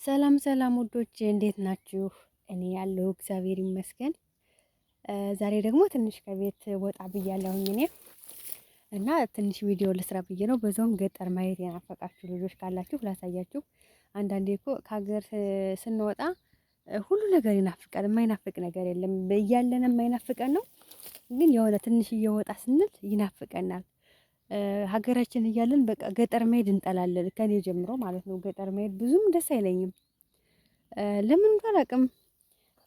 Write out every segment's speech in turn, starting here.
ሰላም ሰላም ውዶች እንዴት ናችሁ? እኔ ያለው እግዚአብሔር ይመስገን። ዛሬ ደግሞ ትንሽ ከቤት ወጣ ብያለሁኝ እኔ እና ትንሽ ቪዲዮ ልስራ ብዬ ነው። በዛውም ገጠር ማየት የናፈቃችሁ ልጆች ካላችሁ ላሳያችሁ። አንዳንዴ እኮ ከሀገር ስንወጣ ሁሉ ነገር ይናፍቃል። የማይናፍቅ ነገር የለም። እያለን የማይናፍቀን ነው፣ ግን የሆነ ትንሽ እየወጣ ስንል ይናፍቀናል። ሀገራችን እያለን በቃ ገጠር መሄድ እንጠላለን። ከኔ ጀምሮ ማለት ነው። ገጠር መሄድ ብዙም ደስ አይለኝም። ለምን እንኳን አላውቅም።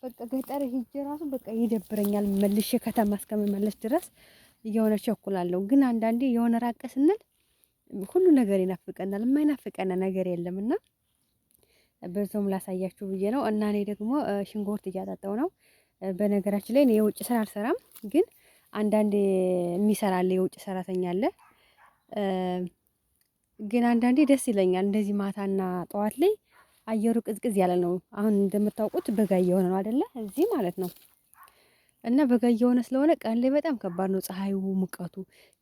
በቃ ገጠር ሄጄ ራሱ በቃ ይደብረኛል። መልሼ ከተማ እስከምመለስ ድረስ እየሆነ ቸኩላለሁ። ግን አንዳንዴ የሆነ ራቅ ስንል ሁሉ ነገር ይናፍቀናል። የማይናፍቀን ነገር የለም እና በዛውም ላሳያችሁ ብዬ ነው። እና እኔ ደግሞ ሽንኩርት እያጠጣሁ ነው። በነገራችን ላይ እኔ የውጭ ስራ አልሰራም፣ ግን አንዳንዴ የሚሰራለ የውጭ ሰራተኛ አለ። ግን አንዳንዴ ደስ ይለኛል እንደዚህ ማታና ጠዋት ላይ አየሩ ቅዝቅዝ ያለ ነው። አሁን እንደምታውቁት በጋ እየሆነ ነው አይደለ? እዚህ ማለት ነው። እና በጋ እየሆነ ስለሆነ ቀን ላይ በጣም ከባድ ነው ፀሐዩ፣ ሙቀቱ።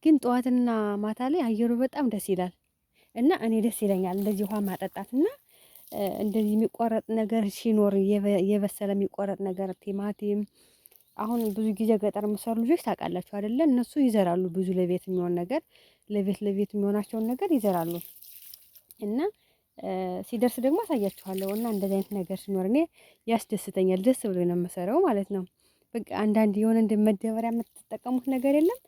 ግን ጠዋትና ማታ ላይ አየሩ በጣም ደስ ይላል። እና እኔ ደስ ይለኛል እንደዚህ ውሃ ማጠጣትና እንደዚህ የሚቆረጥ ነገር ሲኖር የበሰለ የሚቆረጥ ነገር ቲማቲም። አሁን ብዙ ጊዜ ገጠር የምሰሩ ልጆች ታውቃላችሁ አይደለ? እነሱ ይዘራሉ ብዙ ለቤት የሚሆን ነገር ለቤት የሚሆናቸውን ነገር ይዘራሉ። እና ሲደርስ ደግሞ አሳያችኋለሁ። እና እንደዚህ አይነት ነገር ሲኖር እኔ ያስደስተኛል። ደስ ብሎ ነው የምሰራው ማለት ነው። በቃ አንዳንድ የሆነ እንደ መደበሪያ የምትጠቀሙት ነገር የለም፣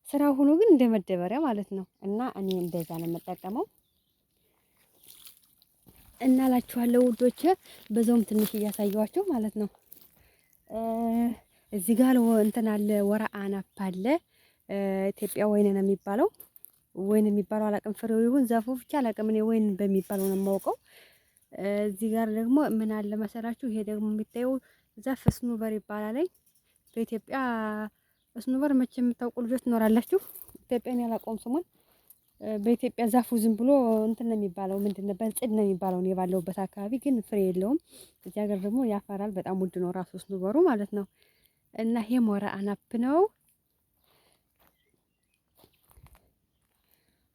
ስራ ሆኖ ግን እንደ መደበሪያ ማለት ነው። እና እኔ እንደዛ ነው የምጠቀመው እና እላችኋለሁ ውዶቼ። በዛውም ትንሽ እያሳየኋቸው ማለት ነው። እዚህ ጋር እንትን አለ፣ ወራ አናፕ አለ። ኢትዮጵያ ወይን ነው የሚባለው። ወይን የሚባለው አላውቅም፣ ፍሬው ይሁን ዛፉ ብቻ አላውቅም። እኔ ወይን በሚባለው ነው የማውቀው። እዚህ ጋር ደግሞ ምን አለ መሰላችሁ? ይሄ ደግሞ የሚታየው ዛፍ ስኑበር ይባላል። በኢትዮጵያ ስኑበር መቼ የምታውቁ ልጆች ትኖራላችሁ። ኢትዮጵያን ያላውቀውም ስሙን። በኢትዮጵያ ዛፉ ዝም ብሎ እንትን ነው የሚባለው፣ ምንድን ነው በጽድ ነው የሚባለው። እኔ ባለሁበት አካባቢ ግን ፍሬ የለውም። እዚህ ሀገር ደግሞ ያፈራል። በጣም ውድ ነው ራሱ ስኑበሩ ማለት ነው። እና ይሄ ሞራ አናፕ ነው።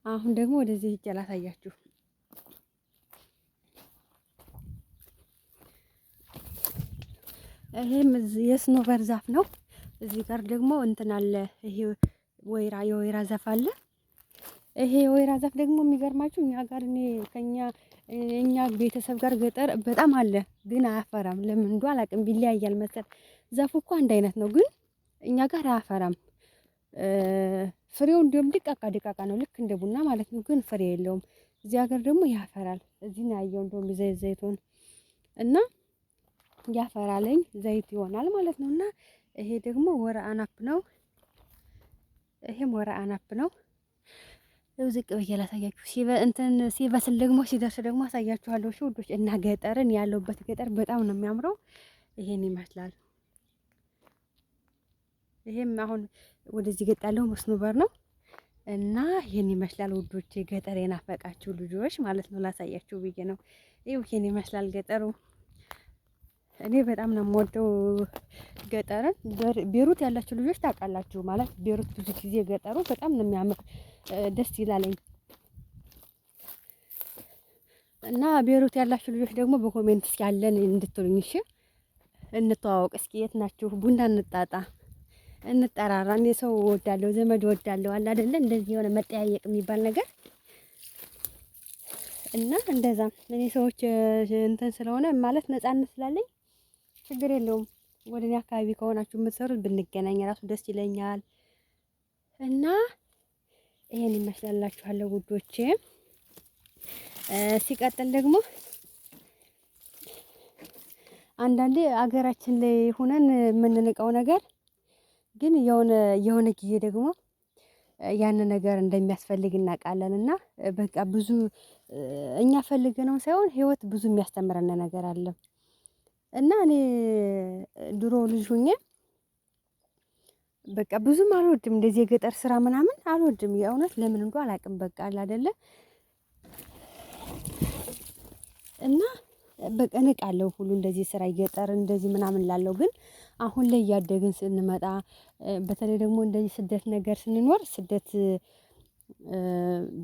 አሁን ደግሞ ወደዚህ ሂጅ ላሳያችሁ። ይሄም የስኖበር ዛፍ ነው። እዚህ ጋር ደግሞ እንትን አለ። ይሄ የወይራ ዛፍ አለ። ይሄ የወይራ ዛፍ ደግሞ የሚገርማችሁ እኛ ጋር እኛ ቤተሰብ ጋር ገጠር በጣም አለ፣ ግን አያፈራም። ለምን እንደው አላውቅም፣ ቢለያያል መሰል። ዛፉ እኮ አንድ አይነት ነው፣ ግን እኛ ጋር አያፈራም። ፍሬው እንደውም ድቃቃ ነው፣ ልክ እንደ ቡና ማለት ነው፣ ግን ፍሬ የለውም። እዚህ ሀገር ደግሞ ያፈራል። እዚህ ነው ያየው፣ እንደውም ዘይቱን እና ያፈራለኝ ዘይት ይሆናል ማለት ነው። እና ይሄ ደግሞ ወረ አናፕ ነው። ይሄም ወረ አናፕ ነው። ዝቅ ብዬ ላሳያችሁ። ሲበስል ደግሞ ሲደርስ ደግሞ አሳያችኋለሁ። እሺ ውዶች። እና ገጠርን ያለውበት ገጠር በጣም ነው የሚያምረው። ይሄን ይመስላል። ይሄም አሁን ወደዚህ ገጥ ያለው መስኖበር ነው። እና ይሄን ይመስላል ውዶች። ገጠር የናፈቃችሁ ልጆች ማለት ነው ላሳያችሁ ብዬ ነው። ይሄን ይመስላል ገጠሩ። እኔ በጣም ነው የምወደው ገጠርን። ቤሩት ያላችሁ ልጆች ታውቃላችሁ ማለት ቤሩት ብዙ ጊዜ ገጠሩ በጣም ነው የሚያምር፣ ደስ ይላለኝ። እና ቤሩት ያላችሁ ልጆች ደግሞ በኮሜንት እስኪ ያለን እንድትሉኝ እሺ። እንተዋወቅ እስኪ፣ የት ናችሁ? ቡና እንጣጣ፣ እንጠራራ። እኔ ሰው እወዳለሁ፣ ዘመድ እወዳለሁ አለ አይደለ? እንደዚህ የሆነ መጠያየቅ የሚባል ነገር እና እንደዛ እኔ ሰዎች እንትን ስለሆነ ማለት ነፃነት ስላለኝ ችግር የለውም። ወደ እኔ አካባቢ ከሆናችሁ የምትሰሩት ብንገናኝ ራሱ ደስ ይለኛል። እና ይሄን ይመስላላችኋለሁ ውዶቼ። ሲቀጥል ደግሞ አንዳንዴ አገራችን ላይ ሆነን የምንንቀው ነገር ግን የሆነ ጊዜ ደግሞ ያን ነገር እንደሚያስፈልግ እናውቃለን። እና በቃ ብዙ እኛ ፈልገነው ሳይሆን ህይወት ብዙ የሚያስተምረን ነገር አለ። እና እኔ ድሮ ልጅ ሆኜ በቃ ብዙም አልወድም እንደዚህ የገጠር ስራ ምናምን አልወድም። የእውነት ለምን እንደው አላውቅም። በቃ አለ አይደለ? እና በቃ ንቃለሁ ሁሉ እንደዚህ ስራ የገጠር እንደዚህ ምናምን ላለው። ግን አሁን ላይ እያደግን ስንመጣ በተለይ ደግሞ እንደዚህ ስደት ነገር ስንኖር ስደት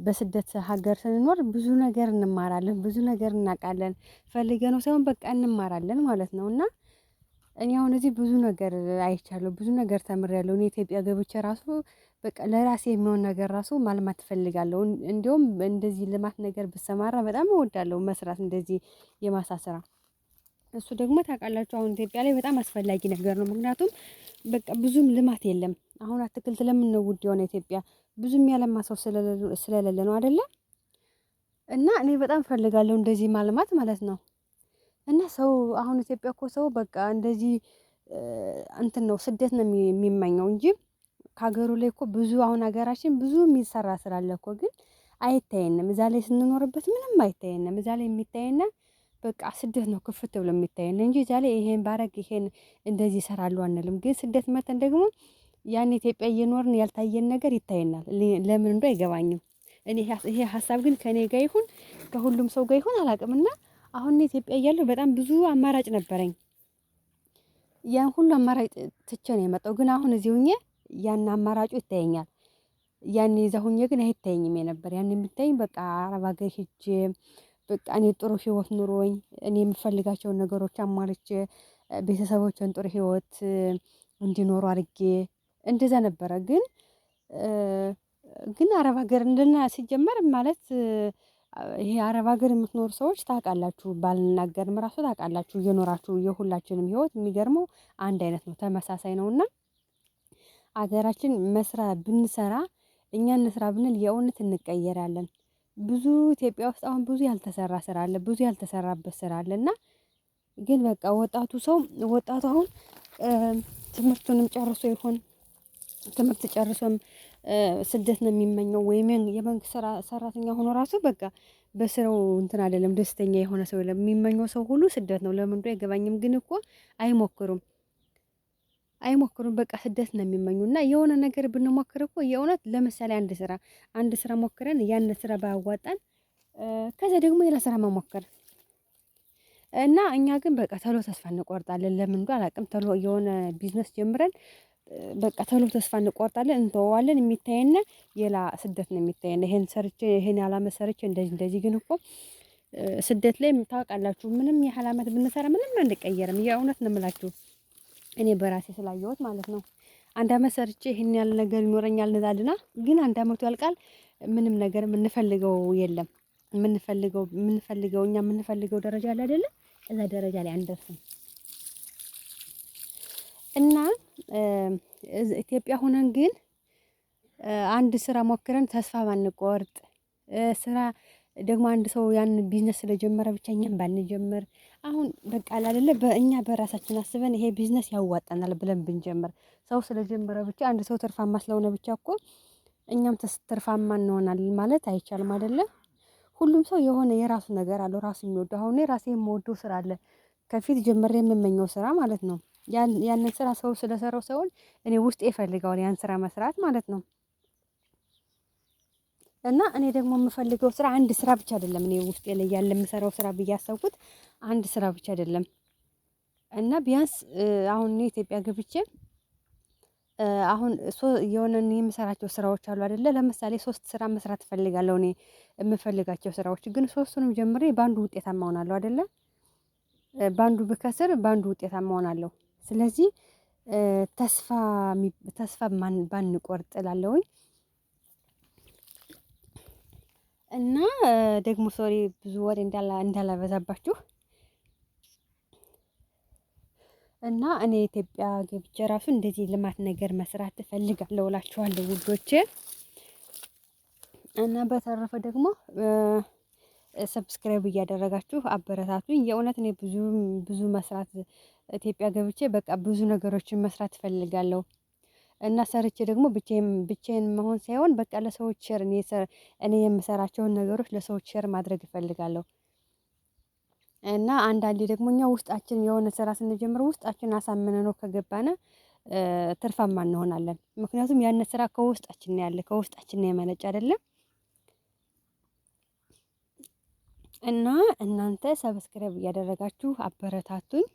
በስደት ሀገር ስንኖር ብዙ ነገር እንማራለን፣ ብዙ ነገር እናውቃለን። ፈልገነው ሳይሆን በቃ እንማራለን ማለት ነው። እና እኔ አሁን እዚህ ብዙ ነገር አይቻለሁ፣ ብዙ ነገር ተምሬያለሁ። እኔ ኢትዮጵያ ገብቼ ራሱ በቃ ለራሴ የሚሆን ነገር ራሱ ማልማት እፈልጋለሁ። እንዲሁም እንደዚህ ልማት ነገር ብሰማራ በጣም እወዳለሁ መስራት፣ እንደዚህ የማሳ ስራ። እሱ ደግሞ ታውቃላችሁ አሁን ኢትዮጵያ ላይ በጣም አስፈላጊ ነገር ነው። ምክንያቱም በቃ ብዙም ልማት የለም። አሁን አትክልት ለምን ነው ውድ የሆነ ኢትዮጵያ? ብዙም ያለማ ሰው ስለሌለ ነው አይደለ? እና እኔ በጣም ፈልጋለሁ እንደዚህ ማልማት ማለት ነው። እና ሰው አሁን ኢትዮጵያ እኮ ሰው በቃ እንደዚህ እንትን ነው ስደት ነው የሚመኘው እንጂ ከሀገሩ ላይ እኮ ብዙ አሁን ሀገራችን ብዙ የሚሰራ ስራ አለ እኮ፣ ግን አይታየንም። እዛ ላይ ስንኖርበት ምንም አይታየንም። እዛ ላይ የሚታየነ በቃ ስደት ነው ክፍት ብሎ የሚታየን እንጂ እዛ ላይ ይሄን ባረግ ይሄን እንደዚህ ይሰራሉ አንልም። ግን ስደት መተን ደግሞ ያን ኢትዮጵያ እየኖርን ያልታየን ነገር ይታየናል። ለምን እንደው አይገባኝም። እኔ ይሄ ሀሳብ ግን ከኔ ጋር ይሁን ከሁሉም ሰው ጋር ይሁን አላውቅምና አሁን ኢትዮጵያ እያለሁ በጣም ብዙ አማራጭ ነበረኝ። ያን ሁሉ አማራጭ ትቼ ነው የመጣው። ግን አሁን እዚህ ሁኜ ያን አማራጩ ይታየኛል። ያን እዛ ሁኜ ግን አይታየኝም የነበር። ያን የሚታየኝ በቃ አረብ ሀገር ሄጄ በቃ እኔ ጥሩ ህይወት ኑሮኝ እኔ የምፈልጋቸውን ነገሮች አሟልቼ ቤተሰቦችን ጥሩ ህይወት እንዲኖሩ አድርጌ እንደዛ ነበረ። ግን አረብ ሀገር እንደና ሲጀመር ማለት ይሄ አረብ ሀገር የምትኖሩ ሰዎች ታውቃላችሁ፣ ባልናገርም ራሱ ታውቃላችሁ እየኖራችሁ የሁላችንም ህይወት የሚገርመው አንድ አይነት ነው፣ ተመሳሳይ ነውና አገራችን መስራ ብንሰራ እኛ እንስራ ብንል የእውነት እንቀየራለን። ብዙ ኢትዮጵያ ውስጥ አሁን ብዙ ያልተሰራ ስራ አለ፣ ብዙ ያልተሰራበት ስራ አለ። እና ግን በቃ ወጣቱ አሁን ትምህርቱንም ጨርሶ ይሆን ትምህርት ጨርሶም ስደት ነው የሚመኘው፣ ወይም የመንግስት ሰራተኛ ሆኖ ራሱ በቃ በስራው እንትን አይደለም ደስተኛ የሆነ ሰው የለም። የሚመኘው ሰው ሁሉ ስደት ነው። ለምን እንደው አይገባኝም። ግን እኮ አይሞክሩም። በቃ ስደት ነው የሚመኙና የሆነ ነገር ብንሞክር እኮ የእውነት ለምሳሌ አንድ ስራ ሞክረን ያን ስራ ባያዋጣን ከዛ ደግሞ ሌላ ስራ መሞከር እና እኛ ግን በቃ ተሎ ተስፋ እንቆርጣለን። ለምን እንደው አላውቅም። ተሎ የሆነ ቢዝነስ ጀምረን በቃ ተሎ ተስፋ እንቆርጣለን፣ እንተዋለን። የሚታየን ሌላ ስደት ነው የሚታየን። ይሄን ሰርቼ ይሄን አላመት ሰርቼ እንደዚህ ግን እኮ ስደት ላይ ታውቃላችሁ ምንም ያህል አመት ብንሰራ ምንም አንቀየርም። የእውነት ነው የምላችሁ እኔ በራሴ ስላየሁት ማለት ነው። አንድ አመት ሰርቼ ይሄን ያለ ነገር ይኖረኛል እንላልና ግን አንድ አመቱ ያልቃል። ምንም ነገር የምንፈልገው የለም። የምንፈልገው እኛ የምንፈልገው ደረጃ ላይ አይደለም፣ እዛ ደረጃ ላይ አንደርስም። እና ኢትዮጵያ ሆነን ግን አንድ ስራ ሞክረን ተስፋ ባንቆርጥ ስራ ደግሞ አንድ ሰው ያን ቢዝነስ ስለጀመረ ብቻ እኛም ባንጀምር አሁን በቃ አይደለ በእኛ በራሳችን አስበን ይሄ ቢዝነስ ያዋጣናል ብለን ብንጀምር ሰው ስለጀመረ ብቻ አንድ ሰው ትርፋማ ስለሆነ ብቻ እኮ እኛም ትርፋማ እንሆናለን ማለት አይቻልም አይደለ? ሁሉም ሰው የሆነ የራሱ ነገር አለው ራሱ የሚወደው። አሁን ራሴ የምወደው ስራ አለ ከፊት ጀምሬ የምመኘው ስራ ማለት ነው። ያንን ስራ ሰው ስለሰራው ሳይሆን እኔ ውስጤ ይፈልገዋል ያን ስራ መስራት ማለት ነው። እና እኔ ደግሞ የምፈልገው ስራ አንድ ስራ ብቻ አይደለም። እኔ ውስጤ ላይ ያለ የምሰራው ስራ ብዬ ያሰብኩት አንድ ስራ ብቻ አይደለም። እና ቢያንስ አሁን እኔ ኢትዮጵያ ገብቼ አሁን የሆነ የምሰራቸው ስራዎች አሉ አይደለ? ለምሳሌ 3 ስራ መስራት እፈልጋለሁ። እኔ የምፈልጋቸው ስራዎች ግን 3ቱንም ጀምሬ በአንዱ ውጤታማ እሆናለሁ አይደለ? በአንዱ ብከስር በአንዱ ውጤታማ እሆናለሁ። ስለዚህ ተስፋ ባንቆርጥ እላለሁኝ። እና ደግሞ ሶሪ ብዙ ወሬ እንዳላበዛባችሁ እና እኔ ኢትዮጵያ ገብቼ ራሱ እንደዚህ ልማት ነገር መስራት እፈልጋለሁ እላችኋለሁ ውዶቼ። እና በተረፈ ደግሞ ሰብስክራይብ እያደረጋችሁ አበረታቱኝ። የእውነት እኔ ብዙ መስራት ኢትዮጵያ ገብቼ በቃ ብዙ ነገሮችን መስራት እፈልጋለሁ። እና ሰርቼ ደግሞ ብቻዬን መሆን ሳይሆን በቃ ለሰዎች ሼር እኔ የምሰራቸውን ነገሮች ለሰዎች ሼር ማድረግ እፈልጋለሁ። እና አንዳንዴ ደግሞ እኛ ውስጣችን የሆነ ስራ ስንጀምር ውስጣችን አሳምነነው ከገባነ ትርፋማ እንሆናለን። ምክንያቱም ያን ስራ ከውስጣችን ነው ያለ ከውስጣችን ነው የመነጨ አይደለም። እና እናንተ ሰብስክራይብ እያደረጋችሁ አበረታቱኝ።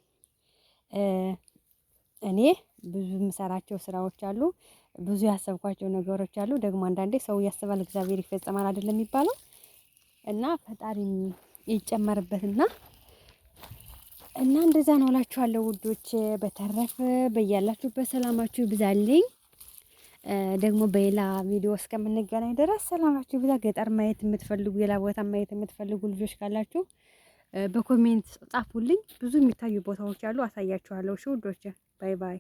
እኔ ብዙ የምሰራቸው ስራዎች አሉ። ብዙ ያሰብኳቸው ነገሮች አሉ። ደግሞ አንዳንዴ ሰው ያስባል እግዚአብሔር ይፈጸማል አይደለም የሚባለው እና ፈጣሪም ይጨመርበትና እንደዛ ነው እላችኋለሁ ውዶች። በተረፈ በያላችሁበት ሰላማችሁ ይብዛልኝ። ደግሞ በሌላ ቪዲዮ እስከምንገናኝ ድረስ ሰላማችሁ ይብዛ። ገጠር ማየት የምትፈልጉ ሌላ ቦታ ማየት የምትፈልጉ ልጆች ካላችሁ በኮሜንት ጻፉልኝ። ብዙ የሚታዩ ቦታዎች አሉ፣ አሳያችኋለሁ። እሺ ውዶች፣ ባይ ባይ።